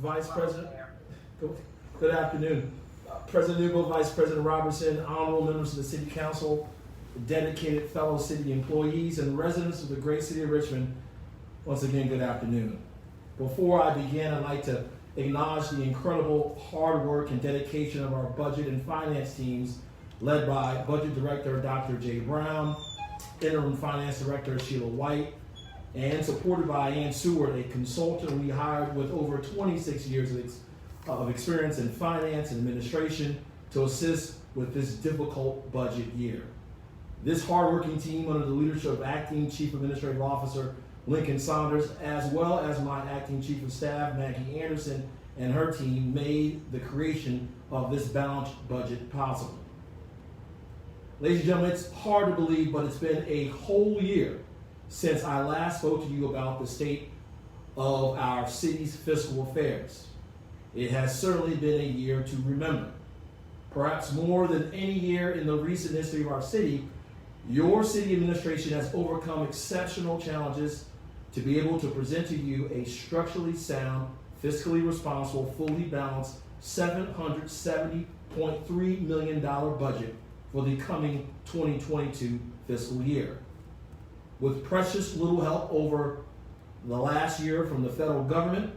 Vice President. Good afternoon. President Newbo, Vice President Robertson, honorable members of the City Council, dedicated fellow city employees, and residents of the great city of Richmond, once again, good afternoon. Before I begin, I'd like to acknowledge the incredible hard work and dedication of our budget and finance teams, led by Budget Director Dr. Jay Brown, Interim Finance Director Sheila White, and supported by Ann Seward, a consultant we hired with over 26 years of experience in finance and administration to assist with this difficult budget year. This hardworking team, under the leadership of Acting Chief Administrative Officer Lincoln Saunders, as well as my Acting Chief of Staff Maggie Anderson and her team, made the creation of this balanced budget possible. Ladies and gentlemen, it's hard to believe, but it's been a whole year since I last spoke to you about the state of our city's fiscal affairs. It has certainly been a year to remember. Perhaps more than any year in the recent history of our city, your city administration has overcome exceptional challenges to be able to present to you a structurally sound, fiscally responsible, fully balanced $770.3 million budget for the coming 2022 fiscal year. With precious little help over the last year from the federal government,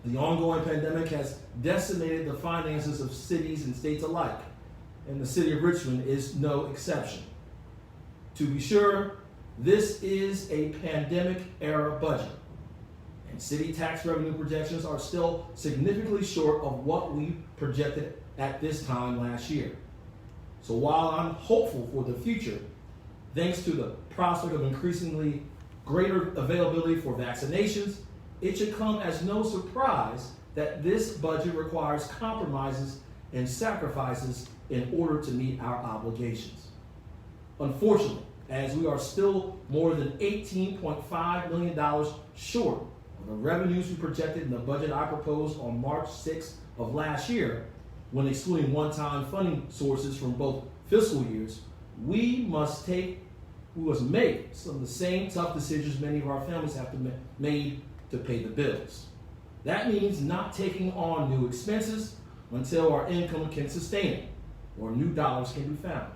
the ongoing pandemic has decimated the finances of cities and states alike, and the city of Richmond is no exception. To be sure, this is a pandemic-era budget, and city tax revenue projections are still significantly short of what we projected at this time last year. So while I'm hopeful for the future, thanks to the prospect of increasingly greater availability for vaccinations, it should come as no surprise that this budget requires compromises and sacrifices in order to meet our obligations. Unfortunately, as we are still more than $18.5 million short of the revenues we projected in the budget I proposed on March 6th of last year, when excluding one-time funding sources from both fiscal years, we must make some of the same tough decisions many of our families have to made to pay the bills. That means not taking on new expenses until our income can sustain it or new dollars can be found.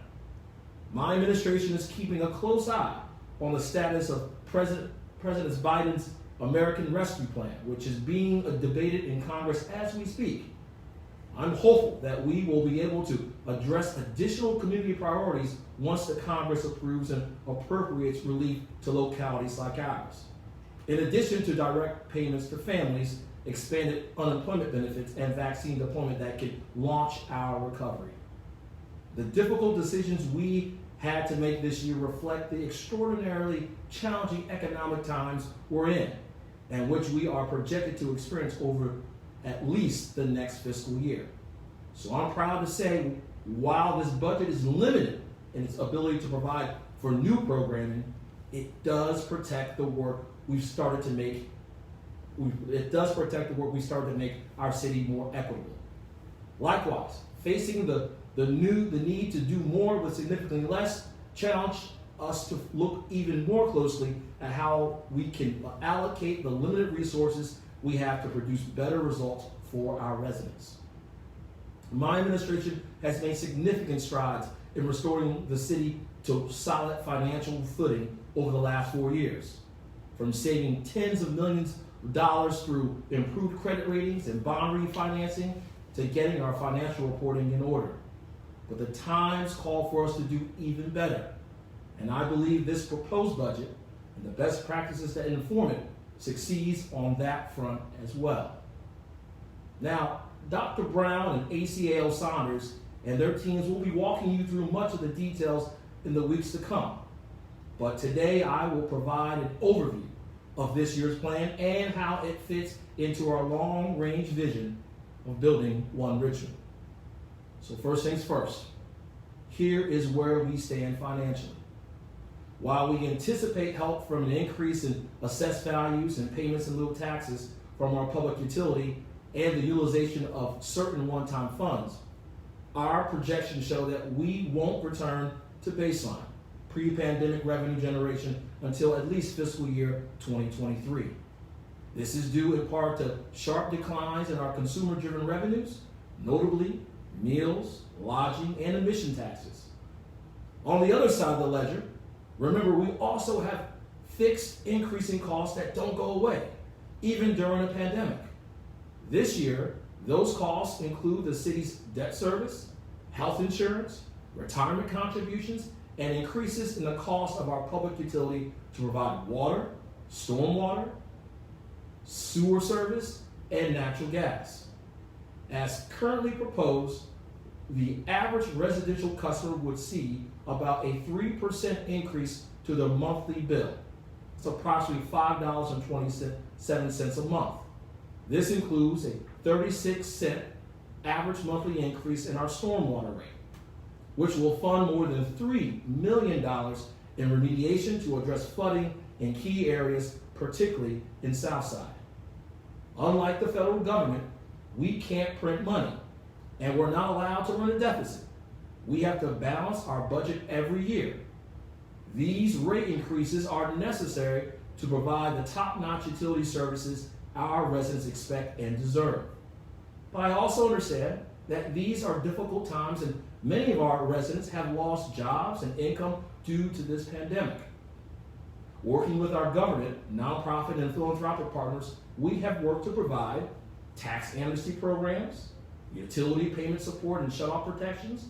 My administration is keeping a close eye on the status of President Biden's American Rescue Plan, which is being debated in Congress as we speak. I'm hopeful that we will be able to address additional community priorities once the Congress approves and appropriates relief to localities like ours. In addition to direct payments to families, expanded unemployment benefits, and vaccine deployment that can launch our recovery. The difficult decisions we had to make this year reflect the extraordinarily challenging economic times we're in, and which we are projected to experience over at least the next fiscal year. So I'm proud to say, while this budget is limited in its ability to provide for new programming, it does protect the work we've started to make. It does protect the work we started to make our city more equitable. Likewise, facing the need to do more with significantly less challenge us to look even more closely at how we can allocate the limited resources we have to produce better results for our residents. My administration has made significant strides in restoring the city to solid financial footing over the last 4 years, from saving tens of millions of dollars through improved credit ratings and bond refinancing to getting our financial reporting in order. But the times call for us to do even better, and I believe this proposed budget and the best practices that inform it succeeds on that front as well. Now, Dr. Brown and ACAL Saunders and their teams will be walking you through much of the details in the weeks to come. But today I will provide an overview of this year's plan and how it fits into our long-range vision of building One Richmond. So first things first, here is where we stand financially. While we anticipate help from an increase in assessed values and payments in lieu of taxes from our public utility and the utilization of certain one-time funds, our projections show that we won't return to baseline pre-pandemic revenue generation until at least fiscal year 2023. This is due in part to sharp declines in our consumer-driven revenues, notably meals, lodging, and admission taxes. On the other side of the ledger, remember we also have fixed increasing costs that don't go away, even during a pandemic. This year, those costs include the city's debt service, health insurance, retirement contributions, and increases in the cost of our public utility to provide water, stormwater, sewer service, and natural gas. As currently proposed, the average residential customer would see about a 3% increase to their monthly bill. It's approximately $5.27 a month. This includes a 36-cent average monthly increase in our stormwater rate, which will fund more than $3 million in remediation to address flooding in key areas, particularly in Southside. Unlike the federal government, we can't print money, and we're not allowed to run a deficit. We have to balance our budget every year. These rate increases are necessary to provide the top-notch utility services our residents expect and deserve. But I also understand that these are difficult times and many of our residents have lost jobs and income due to this pandemic. Working with our government, nonprofit, and philanthropic partners, we have worked to provide tax amnesty programs, utility payment support and shut-off protections,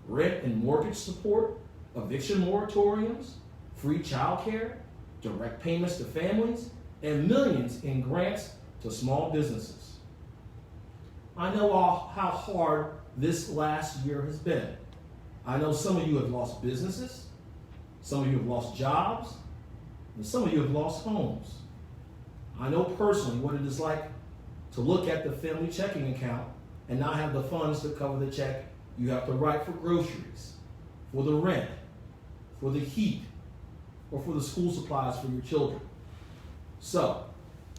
rent and mortgage support, eviction moratoriums, free childcare, direct payments to families, and millions in grants to small businesses. I know how hard this last year has been. I know some of you have lost businesses, some of you have lost jobs, and some of you have lost homes. I know personally what it is like to look at the family checking account and not have the funds to cover the check you have to write for groceries, for the rent, for the heat, or for the school supplies for your children. So,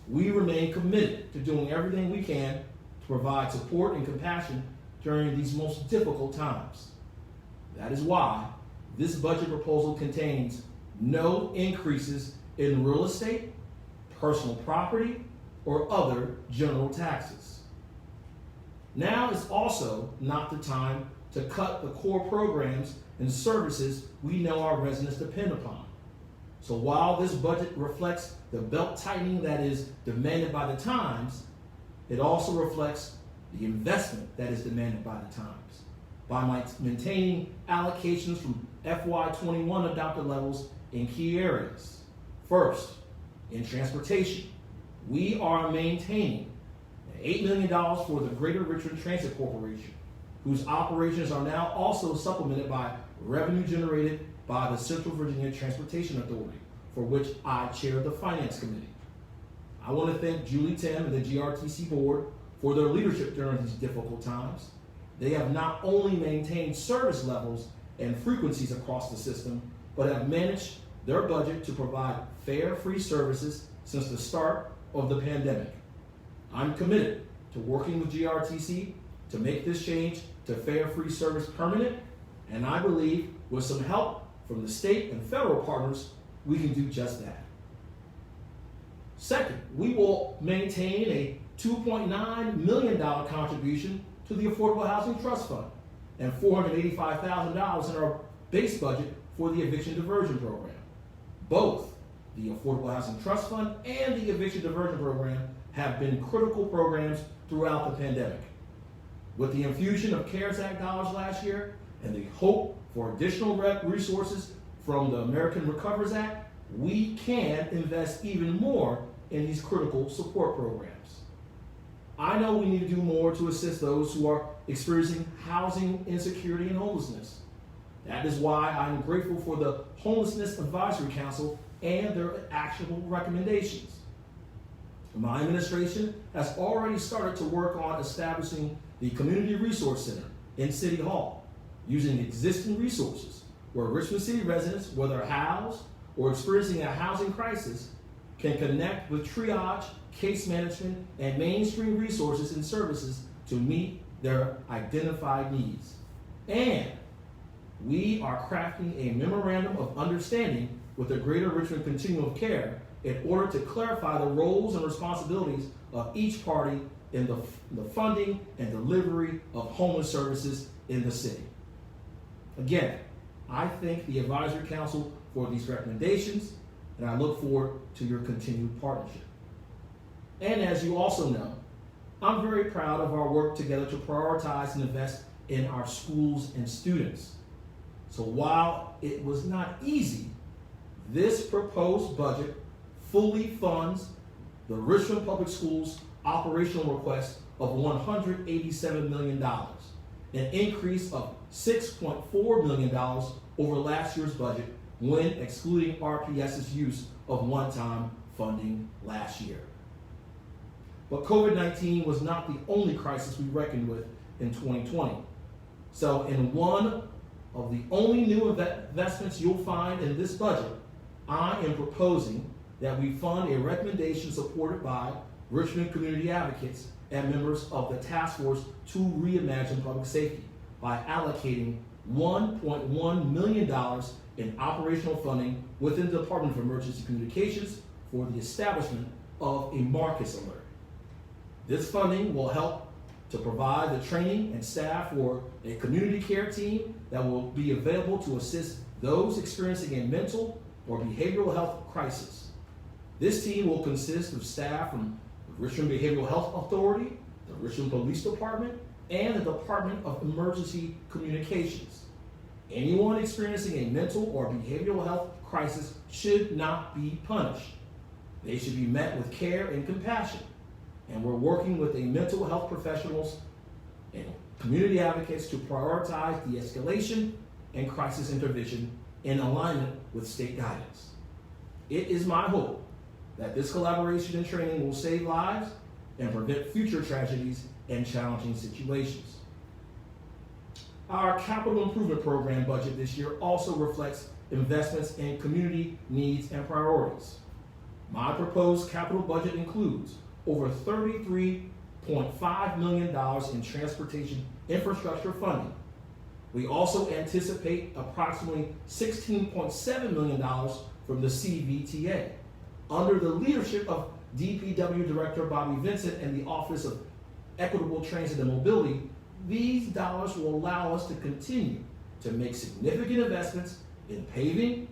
we remain committed to doing everything we can to provide support and compassion during these most difficult times. That is why this budget proposal contains no increases in real estate, personal property, or other general taxes. Now is also not the time to cut the core programs and services we know our residents depend upon. So while this budget reflects the belt tightening that is demanded by the times, it also reflects the investment that is demanded by the times by maintaining allocations from FY21 adopted levels in key areas. First, in transportation, we are maintaining $8 million for the Greater Richmond Transit Corporation, whose operations are now also supplemented by revenue generated by the Central Virginia Transportation Authority, for which I chair the Finance Committee. I want to thank Julie Tim and the GRTC Board for their leadership during these difficult times. They have not only maintained service levels and frequencies across the system, but have managed their budget to provide fare free services since the start of the pandemic. I'm committed to working with GRTC to make this change to fare free service permanent, and I believe with some help from the state and federal partners, we can do just that. Second, we will maintain a $2.9 million contribution to the Affordable Housing Trust Fund and $485,000 in our base budget for the Eviction Diversion Program. Both the Affordable Housing Trust Fund and the Eviction Diversion Program have been critical programs throughout the pandemic. With the infusion of CARES Act dollars last year and the hope for additional resources from the American Recovery Act, we can invest even more in these critical support programs. I know we need to do more to assist those who are experiencing housing insecurity and homelessness. That is why I'm grateful for the Homelessness Advisory Council and their actionable recommendations. My administration has already started to work on establishing the Community Resource Center in City Hall, using existing resources where Richmond City residents, whether housed or experiencing a housing crisis, can connect with triage, case management, and mainstream resources and services to meet their identified needs. And we are crafting a memorandum of understanding with the Greater Richmond Continuum of Care in order to clarify the roles and responsibilities of each party in the funding and delivery of homeless services in the city. Again, I thank the Advisory Council for these recommendations, and I look forward to your continued partnership. And as you also know, I'm very proud of our work together to prioritize and invest in our schools and students. So while it was not easy, this proposed budget fully funds the Richmond Public Schools operational request of $187 million, an increase of $6.4 million over last year's budget when excluding RPS's use of one-time funding last year. But COVID-19 was not the only crisis we reckoned with in 2020. So in one of the only new investments you'll find in this budget, I am proposing that we fund a recommendation supported by Richmond community advocates and members of the task force to reimagine public safety by allocating $1.1 million in operational funding within the Department of Emergency Communications for the establishment of a Marcus alert. This funding will help to provide the training and staff for a community care team that will be available to assist those experiencing a mental or behavioral health crisis. This team will consist of staff from the Richmond Behavioral Health Authority, the Richmond Police Department, and the Department of Emergency Communications. Anyone experiencing a mental or behavioral health crisis should not be punished. They should be met with care and compassion. And we're working with mental health professionals and community advocates to prioritize de-escalation and crisis intervention in alignment with state guidance. It is my hope that this collaboration and training will save lives and prevent future tragedies and challenging situations. Our capital improvement program budget this year also reflects investments in community needs and priorities. My proposed capital budget includes over $33.5 million in transportation infrastructure funding. We also anticipate approximately $16.7 million from the CVTA. Under the leadership of DPW Director Bobby Vincent and the Office of Equitable Transit and Mobility, these dollars will allow us to continue to make significant investments in paving,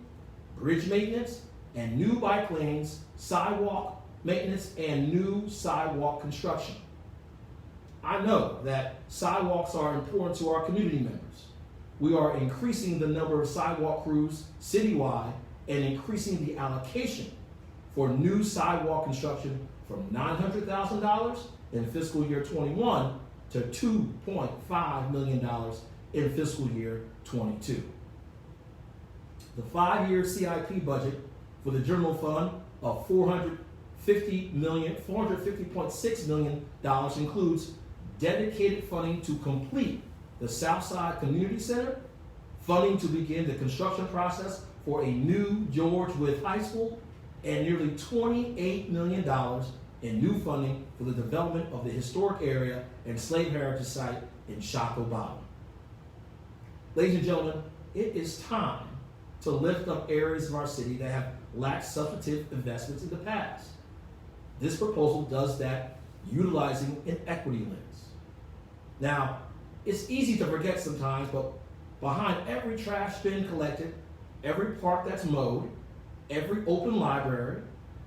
bridge maintenance, and new bike lanes, sidewalk maintenance, and new sidewalk construction. I know that sidewalks are important to our community members. We are increasing the number of sidewalk crews citywide and increasing the allocation for new sidewalk construction from $900,000 in fiscal year 21 to $2.5 million in fiscal year 22. The 5-year CIP budget for the general fund of $450.6 million includes dedicated funding to complete the Southside Community Center, funding to begin the construction process for a new George Wythe High School, and nearly $28 million in new funding for the development of the historic area and slave heritage site in Shockoe Bottom. Ladies and gentlemen, it is time to lift up areas of our city that have lacked substantive investments in the past. This proposal does that utilizing an equity lens. Now, it's easy to forget sometimes, but behind every trash bin collected, every park that's mowed, every open library,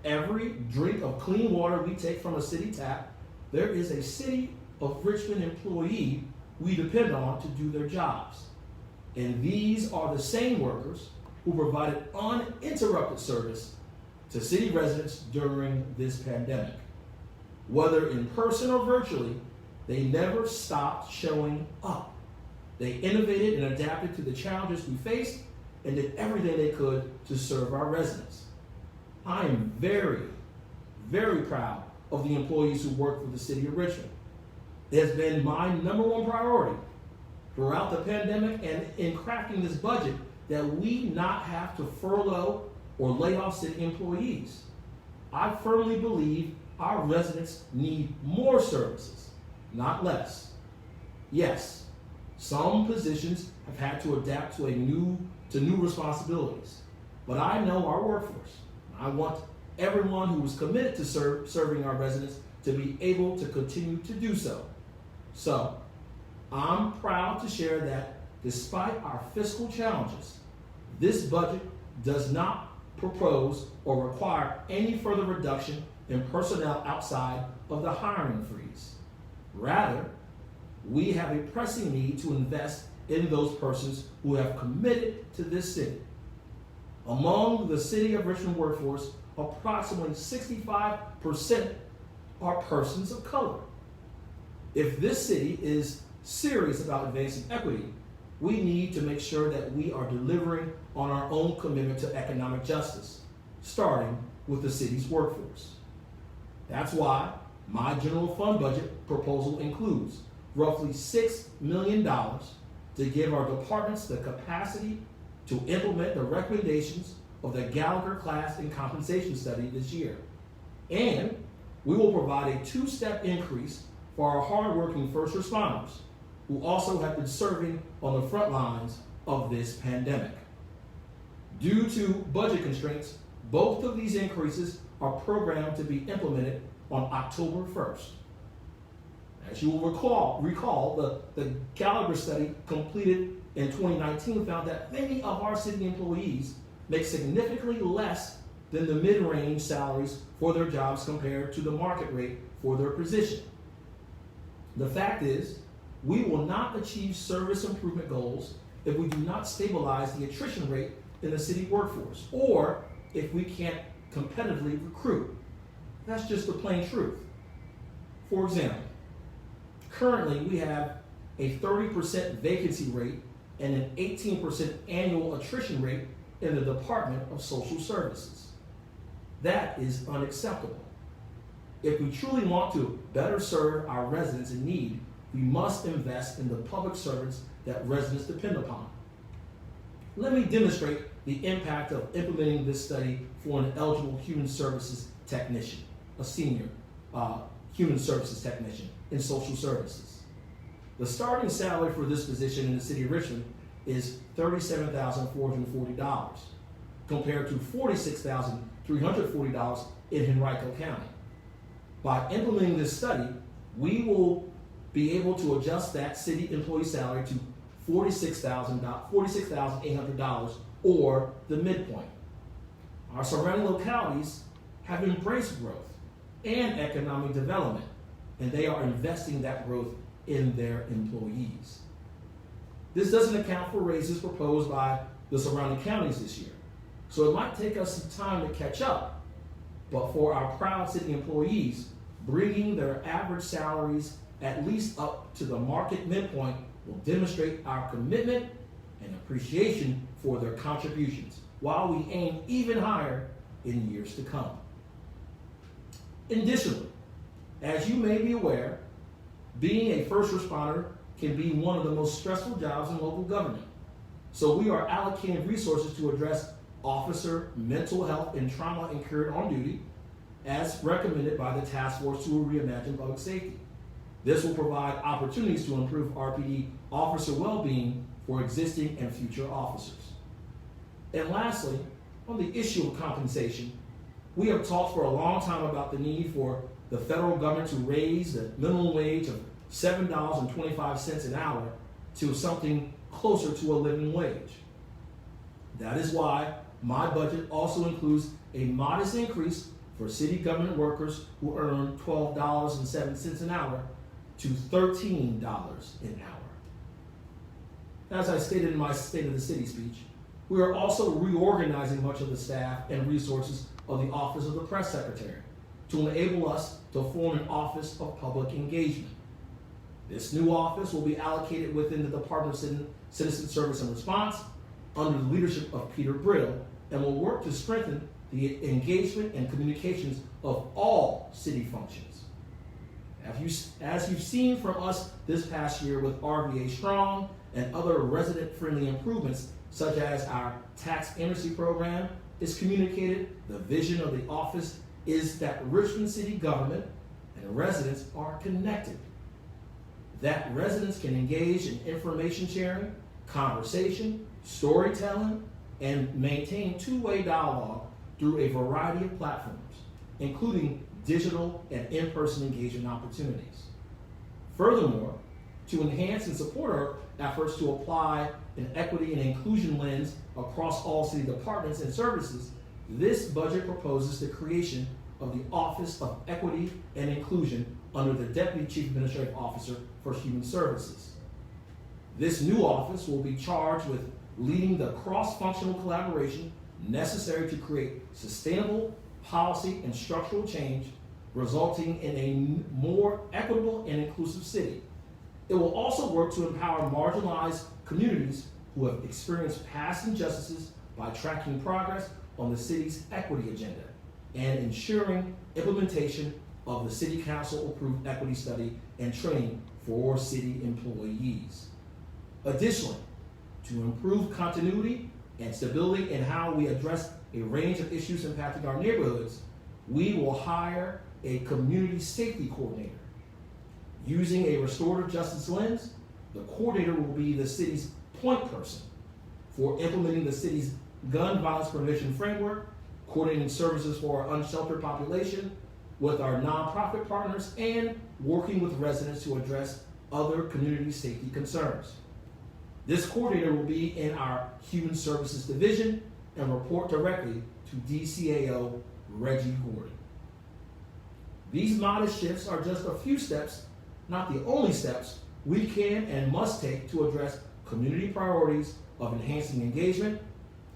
every drink of clean water we take from a city tap, there is a City of Richmond employee we depend on to do their jobs. And these are the same workers who provided uninterrupted service to city residents during this pandemic. Whether in person or virtually, they never stopped showing up. They innovated and adapted to the challenges we faced and did everything they could to serve our residents. I am very, very proud of the employees who work for the City of Richmond. It has been my #1 priority throughout the pandemic and in crafting this budget that we not have to furlough or lay off city employees. I firmly believe our residents need more services, not less. Yes, some positions have had to adapt to new responsibilities, but I know our workforce. I want everyone who is committed to serving our residents to be able to continue to do so. So, I'm proud to share that despite our fiscal challenges, this budget does not propose or require any further reduction in personnel outside of the hiring freeze. Rather, we have a pressing need to invest in those persons who have committed to this city. Among the City of Richmond workforce, approximately 65% are persons of color. If this city is serious about advancing equity, we need to make sure that we are delivering on our own commitment to economic justice, starting with the city's workforce. That's why my general fund budget proposal includes roughly $6 million to give our departments the capacity to implement the recommendations of the Gallagher Class and Compensation Study this year. And we will provide a two-step increase for our hardworking first responders who also have been serving on the front lines of this pandemic. Due to budget constraints, both of these increases are programmed to be implemented on October 1st. As you will recall, the Gallagher study completed in 2019 found that many of our city employees make significantly less than the mid-range salaries for their jobs compared to the market rate for their position. The fact is, we will not achieve service improvement goals if we do not stabilize the attrition rate in the city workforce, or if we can't competitively recruit. That's just the plain truth. For example, currently we have a 30% vacancy rate and an 18% annual attrition rate in the Department of Social Services. That is unacceptable. If we truly want to better serve our residents in need, we must invest in the public servants that residents depend upon. Let me demonstrate the impact of implementing this study for an eligible human services technician, a senior human services technician in social services. The starting salary for this position in the city of Richmond is $37,440 compared to $46,340 in Henrico County. By implementing this study, we will be able to adjust that city employee salary to $46,800 or the midpoint. Our surrounding localities have embraced growth and economic development, and they are investing that growth in their employees. This doesn't account for raises proposed by the surrounding counties this year, so it might take us some time to catch up, but for our proud city employees, bringing their average salaries at least up to the market midpoint will demonstrate our commitment and appreciation for their contributions, while we aim even higher in years to come. Additionally, as you may be aware, being a first responder can be one of the most stressful jobs in local government. So we are allocating resources to address officer mental health and trauma incurred on duty, as recommended by the Task Force to Reimagine Public Safety. This will provide opportunities to improve RPD officer well-being for existing and future officers. And lastly, on the issue of compensation, we have talked for a long time about the need for the federal government to raise the minimum wage of $7.25 an hour to something closer to a living wage. That is why my budget also includes a modest increase for city government workers who earn $12.07 an hour to $13 an hour. As I stated in my State of the City speech, we are also reorganizing much of the staff and resources of the Office of the Press Secretary to enable us to form an Office of Public Engagement. This new office will be allocated within the Department of Citizen Service and Response under the leadership of Peter Brittle, and will work to strengthen the engagement and communications of all city functions. As you've seen from us this past year with RVA Strong and other resident-friendly improvements, such as our tax amnesty program, is communicated, the vision of the office is that Richmond city government and residents are connected. That residents can engage in information sharing, conversation, storytelling, and maintain two-way dialogue through a variety of platforms, including digital and in-person engagement opportunities. Furthermore, to enhance and support our efforts to apply an equity and inclusion lens across all city departments and services, this budget proposes the creation of the Office of Equity and Inclusion under the Deputy Chief Administrative Officer for Human Services. This new office will be charged with leading the cross-functional collaboration necessary to create sustainable policy and structural change, resulting in a more equitable and inclusive city. It will also work to empower marginalized communities who have experienced past injustices by tracking progress on the city's equity agenda and ensuring implementation of the City Council approved equity study and training for city employees. Additionally, to improve continuity and stability in how we address a range of issues impacting our neighborhoods, we will hire a community safety coordinator. Using a restorative justice lens, the coordinator will be the city's point person for implementing the city's gun violence prevention framework, coordinating services for our unsheltered population with our nonprofit partners, and working with residents to address other community safety concerns. This coordinator will be in our Human Services Division and report directly to DCAO Reggie Gordon. These modest shifts are just a few steps, not the only steps, we can and must take to address community priorities of enhancing engagement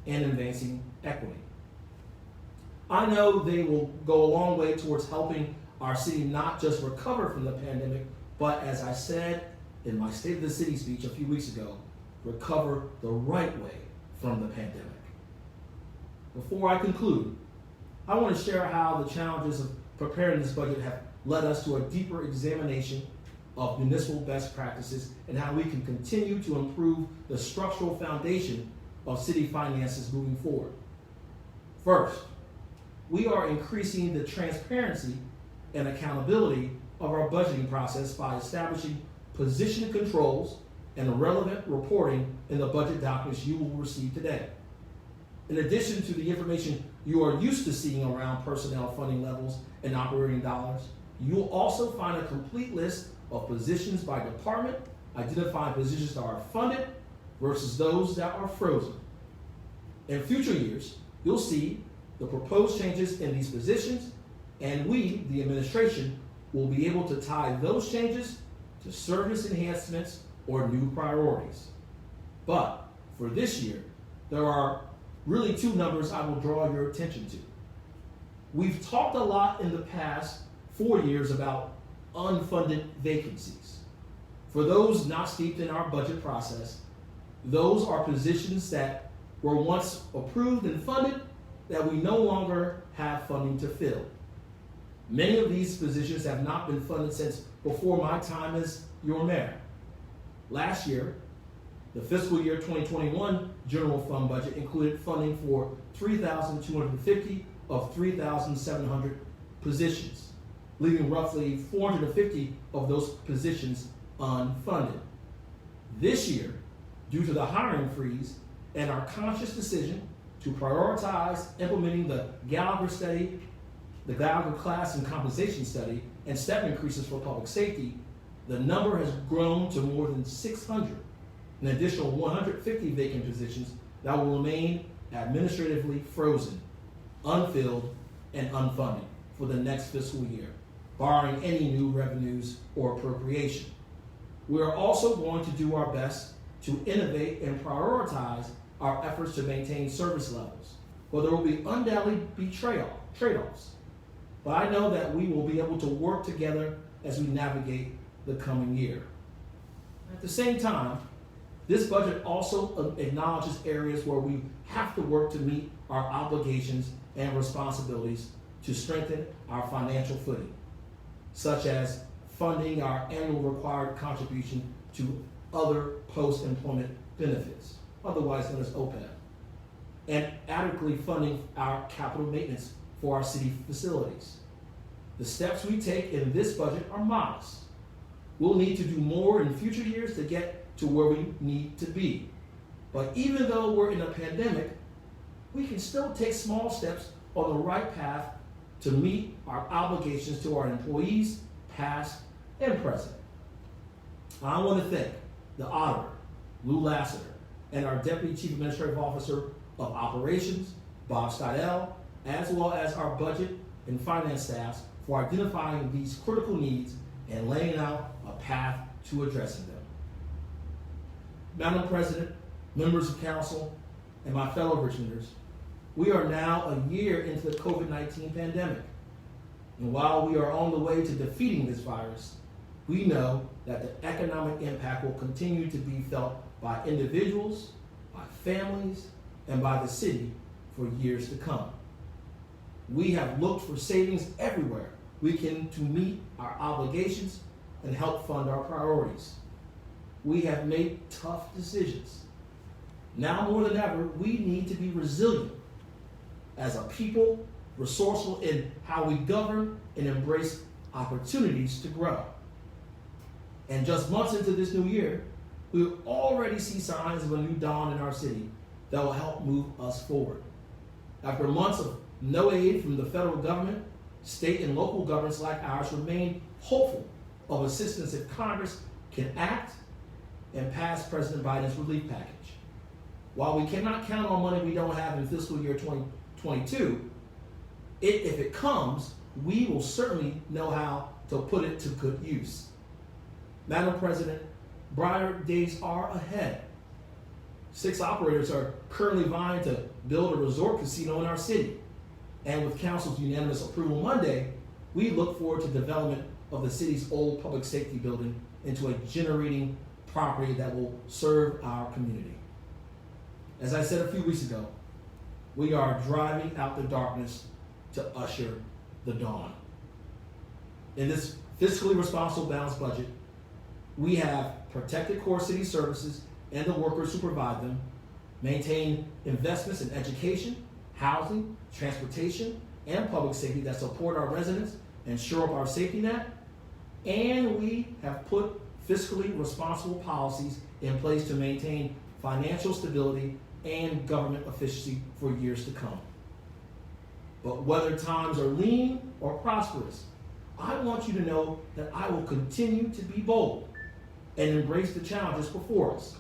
and advancing equity. I know they will go a long way towards helping our city not just recover from the pandemic, but as I said in my State of the City speech a few weeks ago, recover the right way from the pandemic. Before I conclude, I want to share how the challenges of preparing this budget have led us to a deeper examination of municipal best practices and how we can continue to improve the structural foundation of city finances moving forward. First, we are increasing the transparency and accountability of our budgeting process by establishing position controls and relevant reporting in the budget documents you will receive today. In addition to the information you are used to seeing around personnel funding levels and operating dollars, you will also find a complete list of positions by department, identifying positions that are funded versus those that are frozen. In future years, you'll see the proposed changes in these positions, and we, the administration, will be able to tie those changes to service enhancements or new priorities. But for this year, there are really two numbers I will draw your attention to. We've talked a lot in the past 4 years about unfunded vacancies. For those not steeped in our budget process, those are positions that were once approved and funded that we no longer have funding to fill. Many of these positions have not been funded since before my time as your mayor. Last year, the fiscal year 2021 general fund budget included funding for 3,250 of 3,700 positions, leaving roughly 450 of those positions unfunded. This year, due to the hiring freeze and our conscious decision to prioritize implementing the Gallagher study, the Gallagher class and compensation study, and step increases for public safety, the number has grown to more than 600, an additional 150 vacant positions that will remain administratively frozen, unfilled, and unfunded for the next fiscal year, barring any new revenues or appropriation. We are also going to do our best to innovate and prioritize our efforts to maintain service levels, but there will be undoubtedly be trade-offs. But I know that we will be able to work together as we navigate the coming year. At the same time, this budget also acknowledges areas where we have to work to meet our obligations and responsibilities to strengthen our financial footing, such as funding our annual required contribution to other post-employment benefits, otherwise known as OPEB, and adequately funding our capital maintenance for our city facilities. The steps we take in this budget are modest. We'll need to do more in future years to get to where we need to be. But even though we're in a pandemic, we can still take small steps on the right path to meet our obligations to our employees, past and present. I want to thank the Auditor, Lou Lassiter, and our Deputy Chief Administrative Officer of Operations, Bob Stidell, as well as our budget and finance staffs for identifying these critical needs and laying out a path to addressing them. Madam President, members of council, and my fellow Richmonders, we are now a year into the COVID-19 pandemic. And while we are on the way to defeating this virus, we know that the economic impact will continue to be felt by individuals, by families, and by the city for years to come. We have looked for savings everywhere we can to meet our obligations and help fund our priorities. We have made tough decisions. Now more than ever, we need to be resilient as a people, resourceful in how we govern and embrace opportunities to grow. And just months into this new year, we already see signs of a new dawn in our city that will help move us forward. After months of no aid from the federal government, state and local governments like ours remain hopeful of assistance if Congress can act and pass President Biden's relief package. While we cannot count on money we don't have in fiscal year 2022, if it comes, we will certainly know how to put it to good use. Madam President, brighter days are ahead. 6 operators are currently vying to build a resort casino in our city. And with council's unanimous approval Monday, we look forward to development of the city's old public safety building into a generating property that will serve our community. As I said a few weeks ago, we are driving out the darkness to usher the dawn. In this fiscally responsible balanced budget, we have protected core city services and the workers who provide them, maintain investments in education, housing, transportation, and public safety that support our residents and shore up our safety net, and we have put fiscally responsible policies in place to maintain financial stability and government efficiency for years to come. But whether times are lean or prosperous, I want you to know that I will continue to be bold and embrace the challenges before us.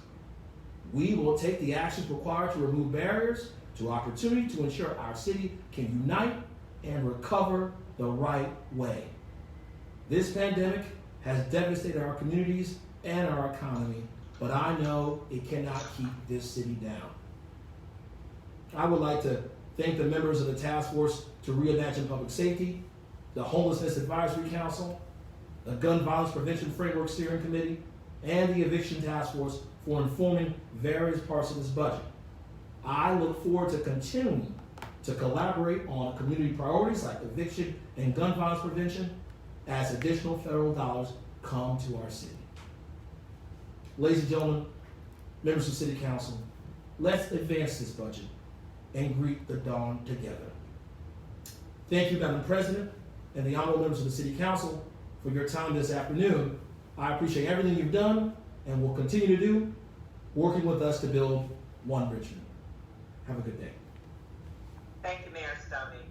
We will take the actions required to remove barriers to opportunity to ensure our city can unite and recover the right way. This pandemic has devastated our communities and our economy, but I know it cannot keep this city down. I would like to thank the members of the Task Force to Reimagine Public Safety, the Homelessness Advisory Council, the Gun Violence Prevention Framework Steering Committee, and the Eviction Task Force for informing various parts of this budget. I look forward to continuing to collaborate on community priorities like eviction and gun violence prevention as additional federal dollars come to our city. Ladies and gentlemen, members of City Council, let's advance this budget and greet the dawn together. Thank you, Madam President, and the honorable members of the City Council for your time this afternoon. I appreciate everything you've done and will continue to do, working with us to build one Richmond. Have a good day. Thank you, Mayor Stoney.